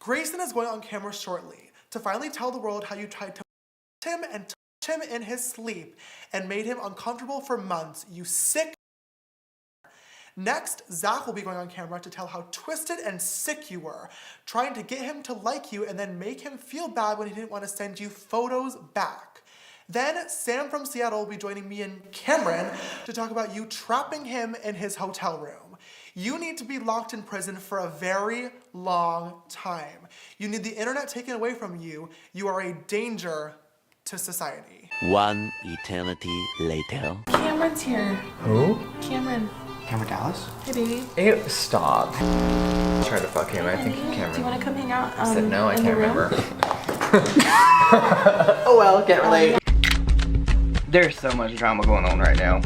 Grayson is going on camera shortly to finally tell the world how you tried to him and touch him in his sleep and made him uncomfortable for months, you sick. Next, Zach will be going on camera to tell how twisted and sick you were, trying to get him to like you and then make him feel bad when he didn't want to send you photos back. Then Sam from Seattle will be joining me and Cameron to talk about you trapping him in his hotel room. You need to be locked in prison for a very long time. You need the internet taken away from you. You are a danger to society. One eternity later. Cameron's here. Who? Cameron. Cameron Dallas? Hey, baby. Ew, stop. Try to fuck him. I think Cameron. Do you want to come hang out? I said no, I in can't the room? remember. Oh well, can't relate. There's so much drama going on right now.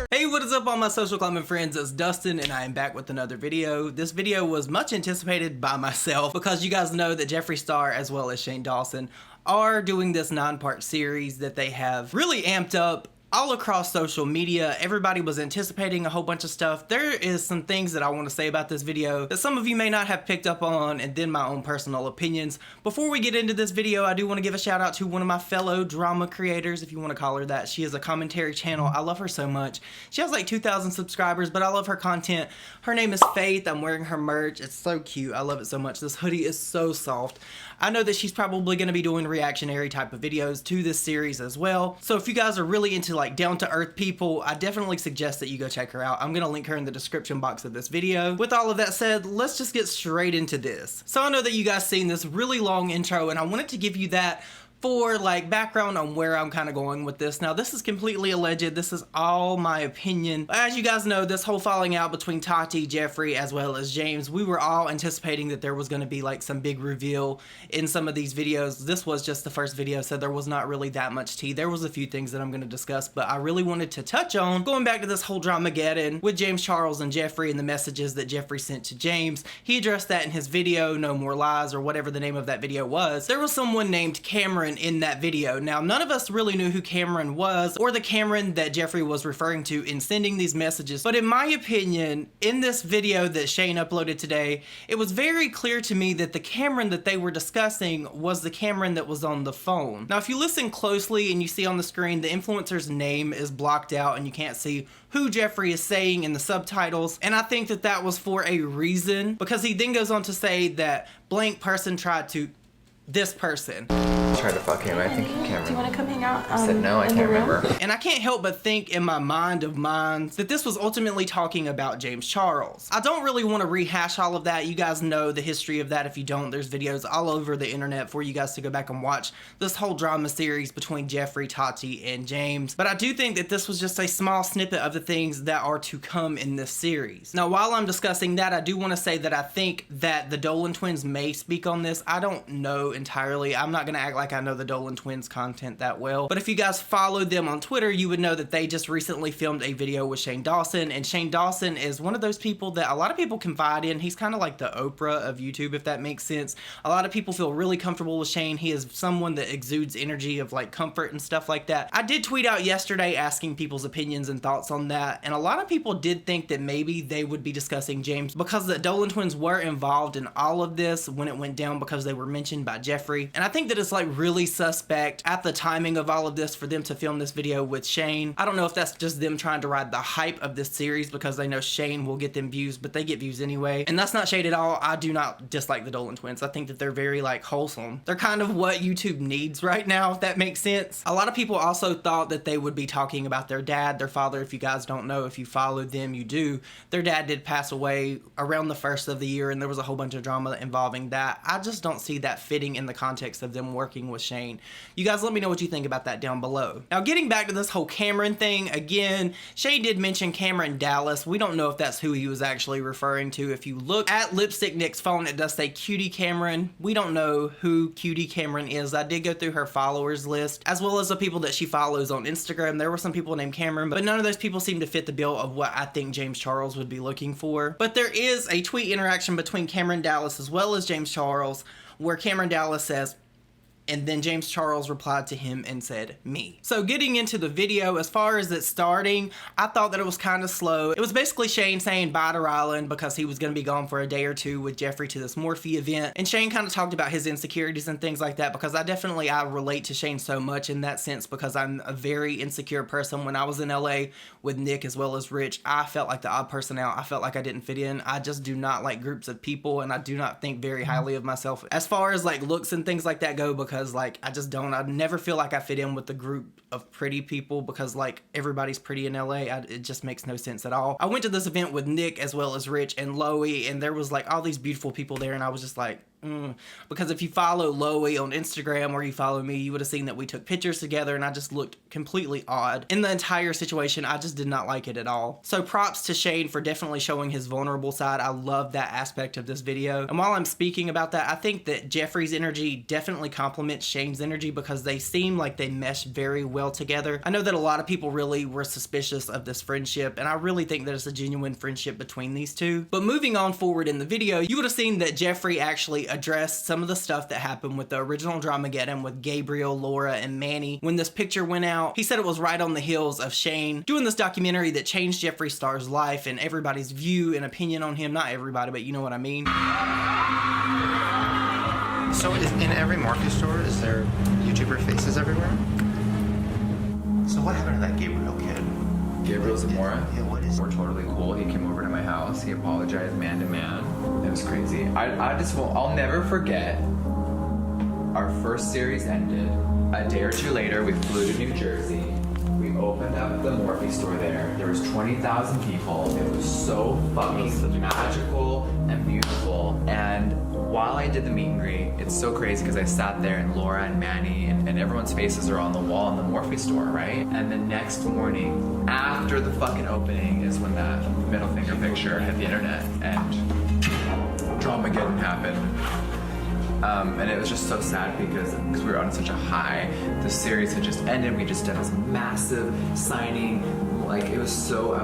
Hey, what is up all my social climbing friends? It's Dustin and I am back with another video. This video was much anticipated by myself because you guys know that Jeffree Star as well as Shane Dawson are doing this 9-part series that they have really amped up all across social media. Everybody was anticipating a whole bunch of stuff. There is some things that I want to say about this video that some of you may not have picked up on, and then my own personal opinions. Before we get into this video, I do want to give a shout out to one of my fellow drama creators, if you want to call her that. She has a commentary channel. I love her so much. She has like 2,000 subscribers, but I love her content. Her name is Faith. I'm wearing her merch. It's so cute. I love it so much. This hoodie is so soft. I know that she's probably going to be doing reactionary type of videos to this series as well. So if you guys are really into like down-to-earth people, I definitely suggest that you go check her out. I'm going to link her in the description box of this video. With all of that said, let's just get straight into this. So I know that you guys seen this really long intro and I wanted to give you that for like background on where I'm kind of going with this. Now this is completely alleged, this is all my opinion. As you guys know, this whole falling out between Tati, Jeffree, as well as James, we were all anticipating that there was going to be like some big reveal in some of these videos. This was just the first video, so there was not really that much tea. There was a few things that I'm going to discuss, but I really wanted to touch on going back to this whole Dramageddon with James Charles and Jeffree and the messages that Jeffree sent to James. He addressed that in his video, No More Lies, or whatever the name of that video was. There was someone named Cameron in that video. Now, none of us really knew who Cameron was or the Cameron that Jeffree was referring to in sending these messages, but in my opinion, in this video that Shane uploaded today, it was very clear to me that the Cameron that they were discussing was the Cameron that was on the phone. Now, if you listen closely and you see on the screen, the influencer's name is blocked out and you can't see who Jeffree is saying in the subtitles, and I think that that was for a reason, because he then goes on to say that blank person tried to this person. Try to fuck him. I think Cameron. Do you want to come hang out? I said no, I can't remember. And I can't help but think in my mind of minds that this was ultimately talking about James Charles. I don't really want to rehash all of that. You guys know the history of that. If you don't, there's videos all over the internet for you guys to go back and watch this whole drama series between Jeffree, Tati, and James. But I do think that this was just a small snippet of the things that are to come in this series. Now, while I'm discussing that, I do want to say that I think that the Dolan twins may speak on this. I don't know entirely. I'm not going to act like I know the Dolan twins content that well, but if you guys followed them on Twitter, you would know that they just recently filmed a video with Shane Dawson, and Shane Dawson is one of those people that a lot of people confide in. He's kind of like the Oprah of YouTube, if that makes sense. A lot of people feel really comfortable with Shane. He is someone that exudes energy of like comfort and stuff like that. I did tweet out yesterday asking people's opinions and thoughts on that, and a lot of people did think that maybe they would be discussing James because the Dolan twins were involved in all of this when it went down, because they were mentioned by Jeffree. And I think that it's like really suspect at the timing of all of this for them to film this video with Shane. I don't know if that's just them trying to ride the hype of this series because they know Shane will get them views, but they get views anyway. And that's not shade at all. I do not dislike the Dolan twins. I think that they're very like wholesome. They're kind of what YouTube needs right now, if that makes sense. A lot of people also thought that they would be talking about their dad, their father. If you guys don't know, if you followed them, you do. Their dad did pass away around the first of the year, and there was a whole bunch of drama involving that. I just don't see that fitting in the context of them working with Shane. You guys let me know what you think about that down below. Now, getting back to this whole Cameron thing, again, Shane did mention Cameron Dallas. We don't know if that's who he was actually referring to. If you look at Lipstick Nick's phone, it does say Cutie Cameron. We don't know who Cutie Cameron is. I did go through her followers list, as well as the people that she follows on Instagram. There were some people named Cameron, but none of those people seem to fit the bill of what I think James Charles would be looking for. But there is a tweet interaction between Cameron Dallas as well as James Charles, where Cameron Dallas says, And then James Charles replied to him and said, me. So getting into the video, as far as it starting, I thought that it was kind of slow. It was basically Shane saying bye to Ryland because he was going to be gone for a day or two with Jeffree to this Morphe event. And Shane kind of talked about his insecurities and things like that, because I relate to Shane so much in that sense, because I'm a very insecure person. When I was in LA with Nick as well as Rich, I felt like the odd person out. I felt like I didn't fit in. I just do not like groups of people, and I do not think very highly of myself as far as like looks and things like that go, because like I never feel like I fit in with the group of pretty people, because like everybody's pretty in LA. It just makes no sense at all. I went to this event with Nick as well as Rich and Loey, and there was like all these beautiful people there, and I was just like, because if you follow Loey on Instagram or you follow me, you would have seen that we took pictures together, and I just looked completely odd. In the entire situation, I just did not like it at all. So props to Shane for definitely showing his vulnerable side. I love that aspect of this video. And while I'm speaking about that, I think that Jeffree's energy definitely complements Shane's energy, because they seem like they mesh very well together. I know that a lot of people really were suspicious of this friendship, and I really think that it's a genuine friendship between these two. But moving on forward in the video, you would have seen that Jeffree actually addressed some of the stuff that happened with the original Dramageddon with Gabriel, Laura, and Manny. When this picture went out, he said it was right on the heels of Shane doing this documentary that changed Jeffree Star's life and everybody's view and opinion on him. Not everybody, but you know what I mean. So in every Morphe store, is there YouTuber faces everywhere? So what happened to that Gabriel kid? Gabriel Zamora? Yeah, what is... We're totally cool. He came over to my house. He apologized man to man. It was crazy. I'll never forget. Our first series ended. A day or two later, we flew to New Jersey. We opened up the Morphe store there. There was 20,000 people. It was so fucking magical and beautiful. And while I did the meet and greet, it's so crazy because I sat there and Laura and Manny and everyone's faces are on the wall in the Morphe store, right? And the next morning, after the fucking opening, is when that middle finger picture hit the internet and Dramageddon happened. And it was just so sad because we were on such a high. The series had just ended. We just did this massive signing. Like, I was so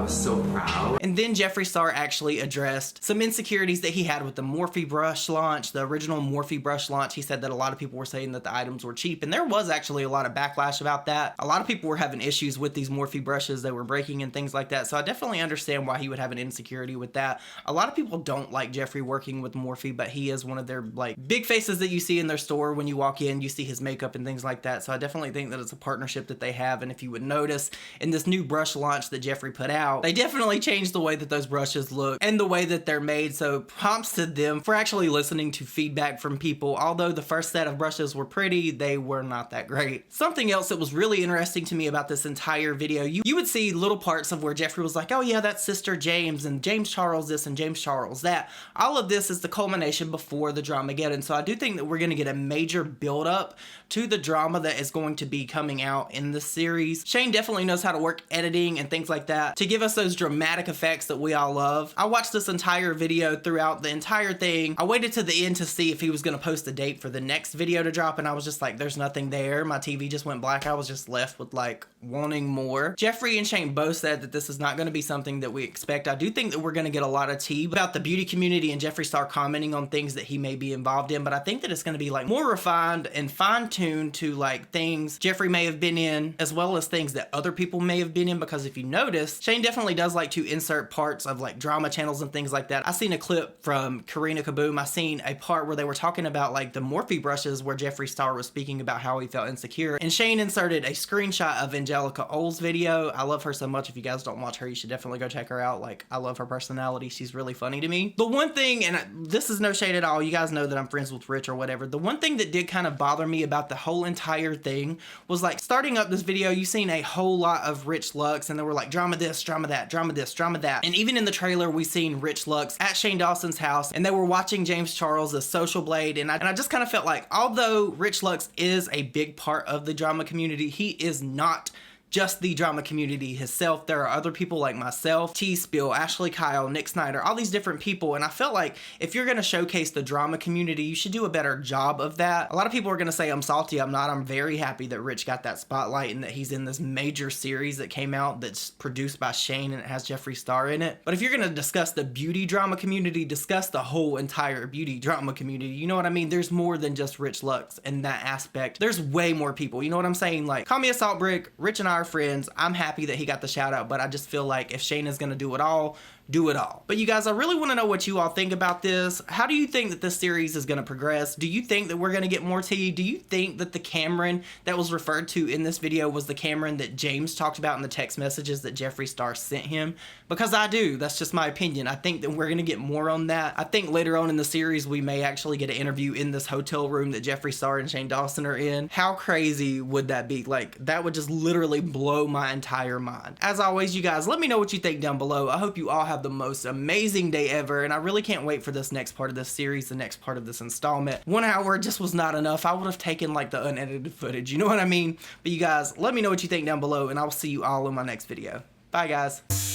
proud. And then Jeffree Star actually addressed some insecurities that he had with the Morphe brush launch, the original Morphe brush launch. He said that a lot of people were saying that the items were cheap, and there was actually a lot of backlash about that. A lot of people were having issues with these Morphe brushes that were breaking and things like that, so I definitely understand why he would have an insecurity with that. A lot of people don't like Jeffree working with Morphe, but he is one of their like big faces that you see in their store. When you walk in, you see his makeup and things like that, so I definitely think that it's a partnership that they have. And if you would notice, in this new brush launch that Jeffree put out, they definitely changed the way that those brushes look and the way that they're made, so props to them for actually listening to feedback from people. Although the first set of brushes were pretty, they were not that great. Something else that was really interesting to me about this entire video, you would see little parts of where Jeffree was like, oh yeah, that's Sister James, and James Charles this and James Charles that. All of this is the culmination before the Dramageddon, so I do think that we're going to get a major build up to the drama that is going to be coming out in this series. Shane definitely knows how to work editing and things like that to give us those dramatic effects that we all love. I watched this entire video throughout the entire thing. I waited to the end to see if he was going to post a date for the next video to drop, and I was just like, there's nothing there. My TV just went black. I was just left with like wanting more. Jeffree and Shane both said that this is not going to be something that we expect. I do think that we're going to get a lot of tea about the beauty community and Jeffree Star commenting on things that he may be involved in, but I think that it's going to be like more refined and fine-tuned to like things Jeffree may have been in, as well as things that other people may have been in, because if you notice, Shane definitely does like to insert parts of like drama channels and things like that. I seen a clip from Karina Kaboom. I seen a part where they were talking about like the Morphe brushes where Jeffree Star was speaking about how he felt insecure, and Shane inserted a screenshot of Angelica Oles' video. I love her so much. If you guys don't watch her, you should definitely go check her out. Like, I love her personality. She's really funny to me. The one thing, and this is no shade at all, you guys know that I'm friends with Rich or whatever, the one thing that did kind of bother me about the whole entire thing was like starting up this video, you seen a whole lot of Rich looks, and they were like drama this, drama that, drama this, drama that. And even in the trailer, we seen Rich Lux at Shane Dawson's house, and they were watching James Charles' Social Blade, and I just kind of felt like, although Rich Lux is a big part of the drama community, he is not just the drama community itself. There are other people like myself, T Spill, Ashley Kyle, Nick Snyder, all these different people, and I felt like if you're gonna showcase the drama community, you should do a better job of that. A lot of people are gonna say I'm salty. I'm not. I'm very happy that Rich got that spotlight and that he's in this major series that came out that's produced by Shane and it has Jeffree Star in it. But if you're gonna discuss the beauty drama community, discuss the whole entire beauty drama community. You know what I mean? There's more than just Rich Lux in that aspect. There's way more people. You know what I'm saying? Like, call me a salt brick. Rich and I are friends. I'm happy that he got the shout out, but I just feel like if Shane is gonna do it all, do it all. But you guys, I really want to know what you all think about this. How do you think that this series is going to progress? Do you think that we're going to get more tea? Do you think that the Cameron that was referred to in this video was the Cameron that James talked about in the text messages that Jeffree Star sent him? Because I do. That's just my opinion. I think that we're going to get more on that. I think later on in the series we may actually get an interview in this hotel room that Jeffree Star and Shane Dawson are in. How crazy would that be? Like, that would just literally blow my entire mind. As always, you guys, let me know what you think down below. I hope you all have the most amazing day ever, and I really can't wait for this next part of this series, the next part of this installment. 1 hour just was not enough. I would have taken like the unedited footage, you know what I mean? But you guys, let me know what you think down below, and I'll see you all in my next video. Bye, guys.